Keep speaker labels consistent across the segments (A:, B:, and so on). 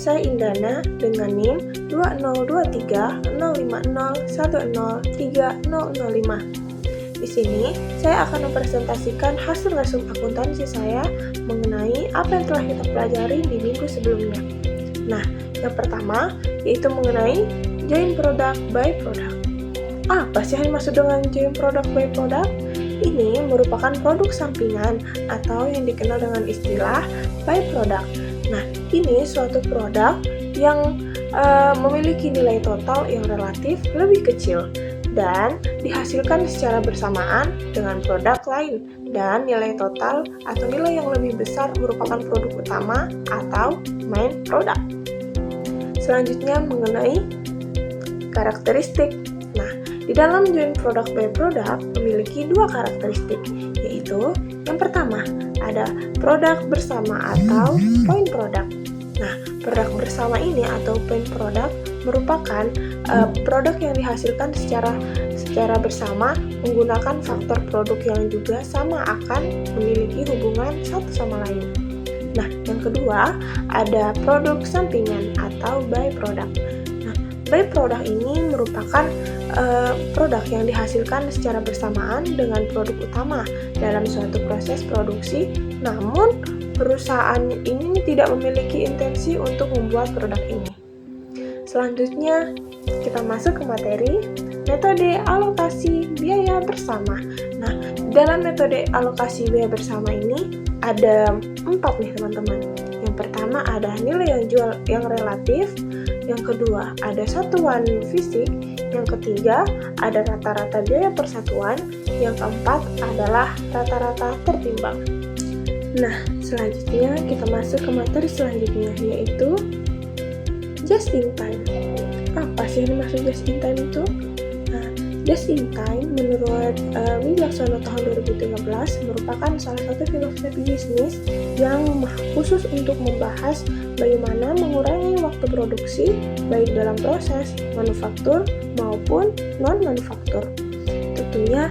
A: Saya Indana dengan NIM 2023050103005. Di sini, saya akan mempresentasikan hasil resum akuntansi saya mengenai apa yang telah kita pelajari di minggu sebelumnya. Nah, yang pertama yaitu mengenai joint product by product. Apa sih yang dimaksud dengan joint product by product? Ini merupakan produk sampingan atau yang dikenal dengan istilah by product. Nah, ini suatu produk yang memiliki nilai total yang relatif lebih kecil dan dihasilkan secara bersamaan dengan produk lain, dan nilai total atau nilai yang lebih besar merupakan produk utama atau main product. Selanjutnya mengenai karakteristik. Nah, di dalam joint product by product memiliki dua karakteristik, yaitu yang pertama ada produk bersama atau point product. Nah, produk bersama ini atau point product merupakan produk yang dihasilkan secara bersama menggunakan faktor produk yang juga sama akan memiliki hubungan satu sama lain. Nah, yang kedua ada produk sampingan atau by product. Nah, by product ini merupakan produk yang dihasilkan secara bersamaan dengan produk utama dalam suatu proses produksi, namun perusahaan ini tidak memiliki intensi untuk membuat produk ini. Selanjutnya, kita masuk ke materi metode alokasi biaya bersama. Nah, dalam metode alokasi biaya bersama ini ada 4 nih teman-teman. Yang pertama ada nilai yang jual yang relatif, yang kedua ada satuan fisik, yang ketiga ada rata-rata biaya per satuan, yang keempat adalah rata-rata tertimbang. Nah, selanjutnya kita masuk ke materi selanjutnya, yaitu just in time. Apa sih yang dimaksud just in time itu? Nah, just in time menurut Wijaksono tahun 2013 merupakan salah satu filosofi bisnis yang khusus untuk membahas bagaimana mengurangi waktu produksi baik dalam proses manufaktur maupun non-manufaktur. Tentunya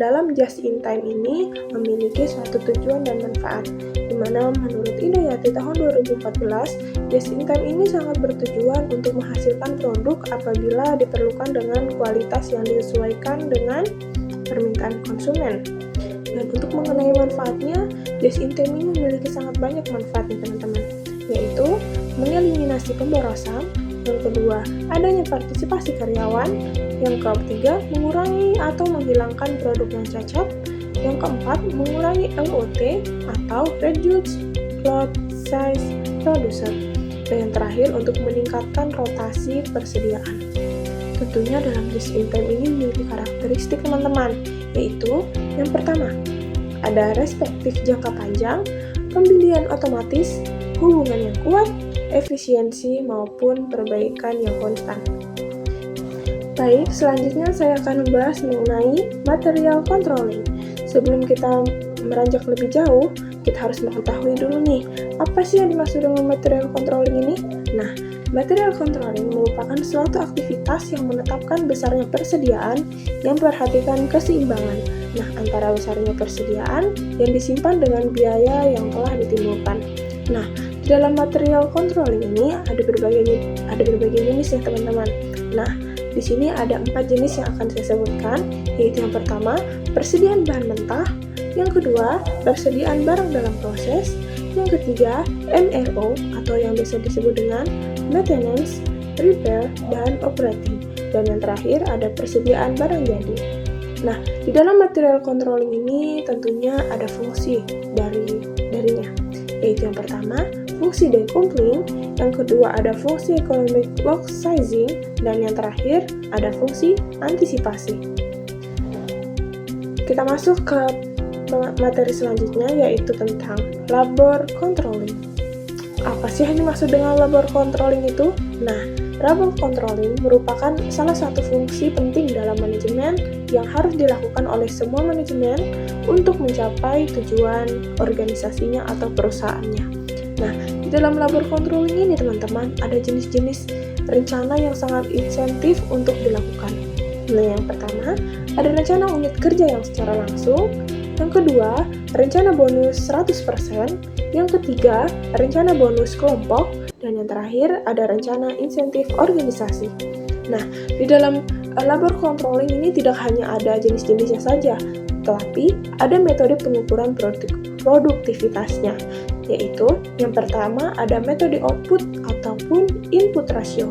A: dalam just in time ini memiliki suatu tujuan dan manfaat, di mana menurut Indayati tahun 2014, just in time ini sangat bertujuan untuk menghasilkan produk apabila diperlukan dengan kualitas yang disesuaikan dengan permintaan konsumen. Dan untuk mengenai manfaatnya, just in time ini memiliki sangat banyak manfaatnya teman-teman, yaitu mengeliminasi pemborosan, yang kedua adanya partisipasi karyawan, yang ketiga mengurangi atau menghilangkan produk yang cacat, yang keempat mengurangi LOT atau Reduced Lot Size Producer, dan yang terakhir untuk meningkatkan rotasi persediaan. Tentunya dalam just in time ini memiliki karakteristik teman-teman, yaitu yang pertama ada perspektif jangka panjang, pembelian otomatis, hubungan yang kuat, efisiensi maupun perbaikan yang konstan. Baik, selanjutnya saya akan membahas mengenai material controlling. Sebelum kita meranjak lebih jauh, kita harus mengetahui dulu nih, apa sih yang dimaksud dengan material controlling ini? Nah, material controlling merupakan suatu aktivitas yang menetapkan besarnya persediaan yang memperhatikan keseimbangan. Nah, antara besarnya persediaan yang disimpan dengan biaya yang telah ditimbulkan. Nah, di dalam material controlling ini ada berbagai jenis ya teman-teman. Nah, di sini ada 4 jenis yang akan saya sebutkan, yaitu yang pertama, persediaan bahan mentah, yang kedua, persediaan barang dalam proses, yang ketiga, MRO atau yang biasa disebut dengan maintenance, repair, dan operating, dan yang terakhir ada persediaan barang jadi. Nah, di dalam material controlling ini tentunya ada fungsi darinya, yaitu yang pertama, fungsi decoupling, yang kedua ada fungsi economic load sizing, dan yang terakhir ada fungsi antisipasi. Kita masuk ke materi selanjutnya, yaitu tentang labor controlling. Apa sih yang dimaksud dengan labor controlling itu? Nah, labor controlling merupakan salah satu fungsi penting dalam manajemen yang harus dilakukan oleh semua manajemen untuk mencapai tujuan organisasinya atau perusahaannya. Nah, di dalam labor controlling ini teman-teman ada jenis-jenis rencana yang sangat insentif untuk dilakukan. Nah, yang pertama ada rencana unit kerja yang secara langsung, yang kedua rencana bonus 100%, yang ketiga rencana bonus kelompok, yang terakhir ada rencana insentif organisasi. Nah, di dalam labor controlling ini tidak hanya ada jenis-jenisnya saja, tetapi ada metode pengukuran produktivitasnya, yaitu yang pertama ada metode output ataupun input ratio,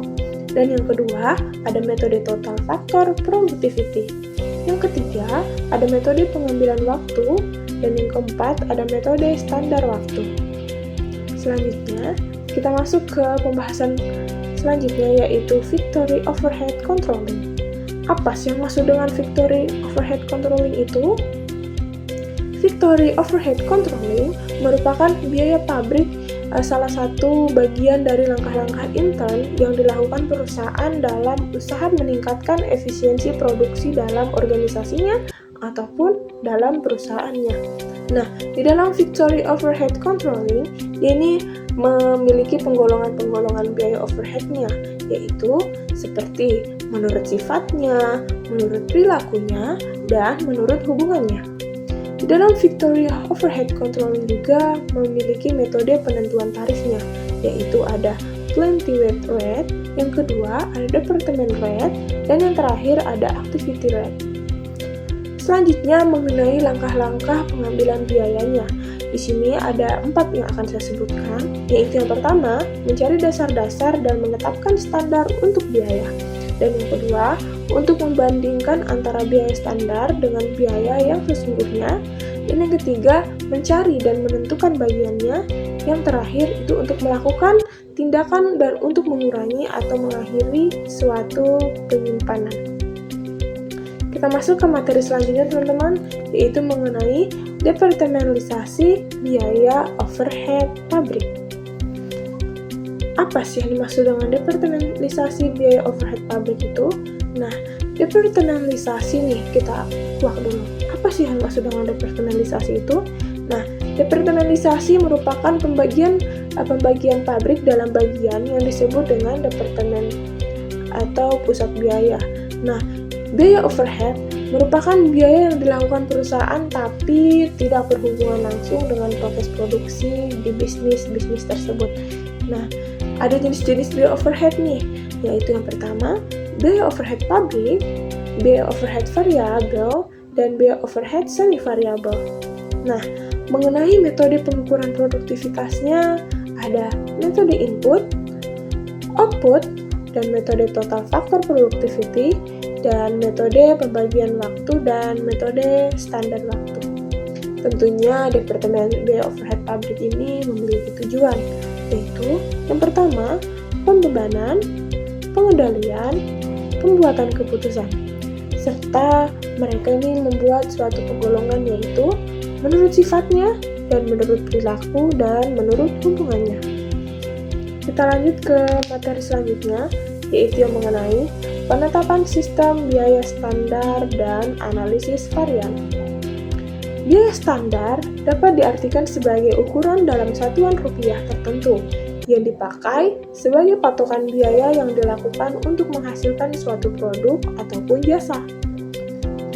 A: dan yang kedua ada metode total factor productivity. Yang ketiga ada metode pengambilan waktu, dan yang keempat ada metode standar waktu. Selanjutnya, kita masuk ke pembahasan selanjutnya, yaitu Victory Overhead Controlling. Apa sih yang maksud dengan Victory Overhead Controlling itu? Victory Overhead Controlling merupakan biaya pabrik, salah satu bagian dari langkah-langkah intern yang dilakukan perusahaan dalam usaha meningkatkan efisiensi produksi dalam organisasinya ataupun dalam perusahaannya. Nah, di dalam Victory Overhead Controlling, ini memiliki penggolongan-penggolongan biaya overhead-nya, yaitu seperti menurut sifatnya, menurut perilakunya, dan menurut hubungannya. Di dalam Victory Overhead Controlling juga memiliki metode penentuan tarifnya, yaitu ada Plenty Weight Rate, yang kedua ada Department Rate, dan yang terakhir ada Activity Rate. Selanjutnya mengenai langkah-langkah pengambilan biayanya. Di sini ada 4 yang akan saya sebutkan, yaitu yang pertama, mencari dasar-dasar dan menetapkan standar untuk biaya. Dan yang kedua, untuk membandingkan antara biaya standar dengan biaya yang sesungguhnya. Dan yang ketiga, mencari dan menentukan bagiannya. Yang terakhir, itu untuk melakukan tindakan dan untuk mengurangi atau mengakhiri suatu penyimpanan. Kita masuk ke materi selanjutnya, teman-teman, yaitu mengenai departementalisasi biaya overhead pabrik. Apa sih yang dimaksud dengan departementalisasi biaya overhead pabrik itu? Nah, departementalisasi nih, kita kuak dulu. Apa sih yang dimaksud dengan departementalisasi itu? Nah, departementalisasi merupakan pembagian pabrik dalam bagian yang disebut dengan departemen atau pusat biaya. Nah, biaya overhead merupakan biaya yang dilakukan perusahaan tapi tidak berhubungan langsung dengan proses produksi di bisnis tersebut. Nah, ada jenis-jenis biaya overhead nih, yaitu yang pertama, biaya overhead pabrik, biaya overhead variabel, dan biaya overhead semi-variabel. Nah, mengenai metode pengukuran produktivitasnya, ada metode input, output, dan metode total factor productivity, dan metode pembagian waktu, dan metode standar waktu. Tentunya departemen biaya overhead pabrik ini memiliki tujuan, yaitu yang pertama, pembebanan, pengendalian, pembuatan keputusan, serta mereka ini membuat suatu penggolongan, yaitu menurut sifatnya, dan menurut perilaku, dan menurut hubungannya. Kita lanjut ke materi selanjutnya, yaitu yang mengenai penetapan sistem biaya standar dan analisis varian. Biaya standar dapat diartikan sebagai ukuran dalam satuan rupiah tertentu yang dipakai sebagai patokan biaya yang dilakukan untuk menghasilkan suatu produk ataupun jasa.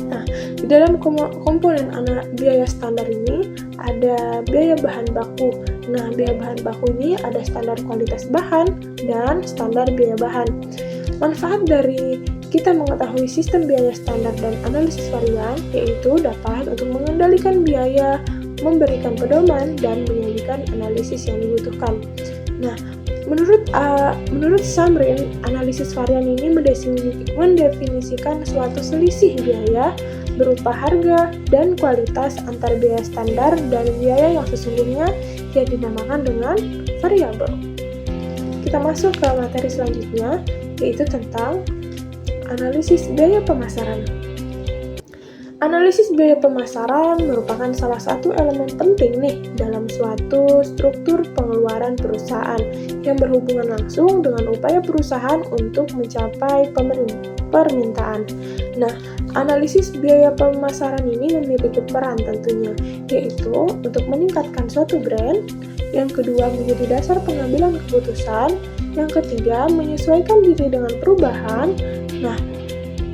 A: Nah, di dalam komponen biaya standar ini ada biaya bahan baku. Nah, biaya bahan baku ini ada standar kualitas bahan dan standar biaya bahan. Manfaat dari kita mengetahui sistem biaya standar dan analisis varian yaitu dapat untuk mengendalikan biaya, memberikan pedoman, dan menyajikan analisis yang dibutuhkan. Nah, menurut Samrin, analisis varian ini mendefinisikan suatu selisih biaya berupa harga dan kualitas antar biaya standar dan biaya yang sesungguhnya yang dinamakan dengan variabel. Kita masuk ke materi selanjutnya, yaitu tentang analisis biaya pemasaran. Analisis biaya pemasaran merupakan salah satu elemen penting nih dalam suatu struktur pengeluaran perusahaan yang berhubungan langsung dengan upaya perusahaan untuk mencapai permintaan. Nah, analisis biaya pemasaran ini memiliki peran tentunya, yaitu untuk meningkatkan suatu brand, yang kedua menjadi dasar pengambilan keputusan, yang ketiga menyesuaikan diri dengan perubahan. Nah,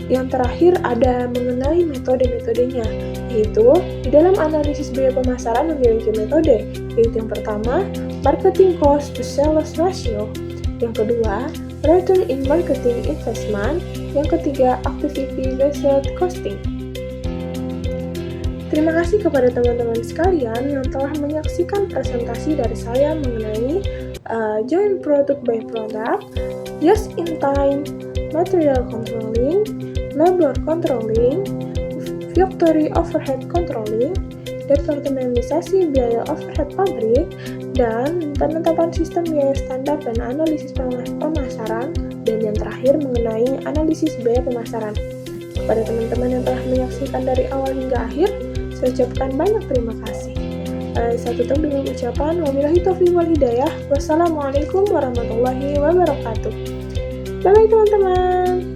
A: yang terakhir ada mengenai metode-metodenya, yaitu di dalam analisis biaya pemasaran memiliki metode, yaitu yang pertama, marketing cost to sales ratio, Yang kedua, return in marketing investment. Yang ketiga, activity-based costing. Terima kasih kepada teman-teman sekalian yang telah menyaksikan presentasi dari saya mengenai joint product by product, just-in-time, material controlling, labor controlling, factory overhead controlling, departementalisasi biaya overhead pabrik, dan penetapan sistem biaya standar dan analisis pemasaran, dan yang terakhir mengenai analisis biaya pemasaran. Kepada teman-teman yang telah menyaksikan dari awal hingga akhir, saya ucapkan banyak terima kasih. Saya tutup dengan ucapan wabillahi taufiq wal hidayah. Wassalamualaikum warahmatullahi wabarakatuh. Bye-bye teman-teman.